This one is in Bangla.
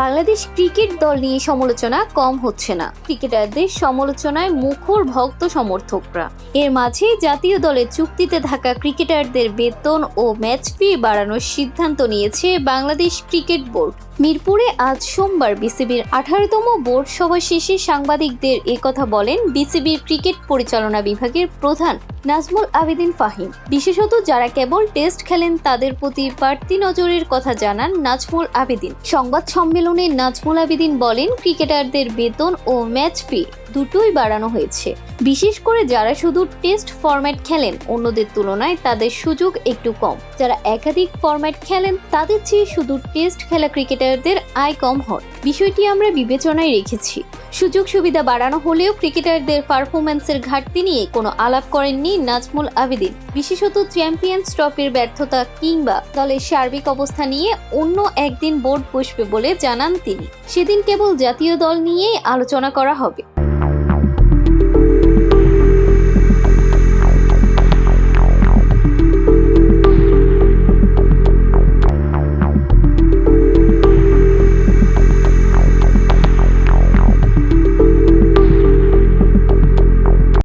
বাংলাদেশ ক্রিকেট দল নিয়ে সমালোচনা কম হচ্ছে না। ক্রিকেটারদের সমালোচনায় মুখর ভক্ত সমর্থকরা। এর মাঝে জাতীয় দলের চুক্তিতে থাকা ক্রিকেটারদের বেতন ও ম্যাচ ফি বাড়ানোর সিদ্ধান্ত নিয়েছে বাংলাদেশ ক্রিকেট বোর্ড। মিরপুরে আজ সোমবার বিসিবির 18তম বোর্ড সভা শেষে সাংবাদিকদের একথা বলেন বিসিবির ক্রিকেট পরিচালনা বিভাগের প্রধান নাজমুল আবেদিন ফাহিম। বিশেষত যারা কেবল টেস্ট খেলেন তাদের প্রতি বাড়তি নজরের কথা জানান নাজমুল আবেদিন। সংবাদ সম্মেলনে নাজমুল আবেদিন বলেন, ক্রিকেটারদের বেতন ও ম্যাচ ফি দুটোই বাড়ানো হয়েছে। বিশেষ করে যারা শুধু টেস্ট ফরম্যাট খেলেন অন্যদের তুলনায় তাদের সুযোগ একটু কম। যারা একাধিক ফরম্যাট খেলেন তাদের চেয়ে শুধু টেস্ট খেলা ক্রিকেটারদের আয় কম হয়। বিষয়টি আমরা বিবেচনায় রেখেছি। সুযোগ সুবিধা বাড়ানো হলেও ক্রিকেটারদের পারফরম্যান্সের ঘাটতি নিয়ে কোনো আলাপ করেননি নাজমুল আবেদিন। বিশেষত চ্যাম্পিয়ন্স ট্রফির ব্যর্থতা কিংবা দলের সার্বিক অবস্থা নিয়ে অন্য একদিন বোর্ড বসবে বলে জানান তিনি। সেদিন কেবল জাতীয় দল নিয়েই আলোচনা করা হবে।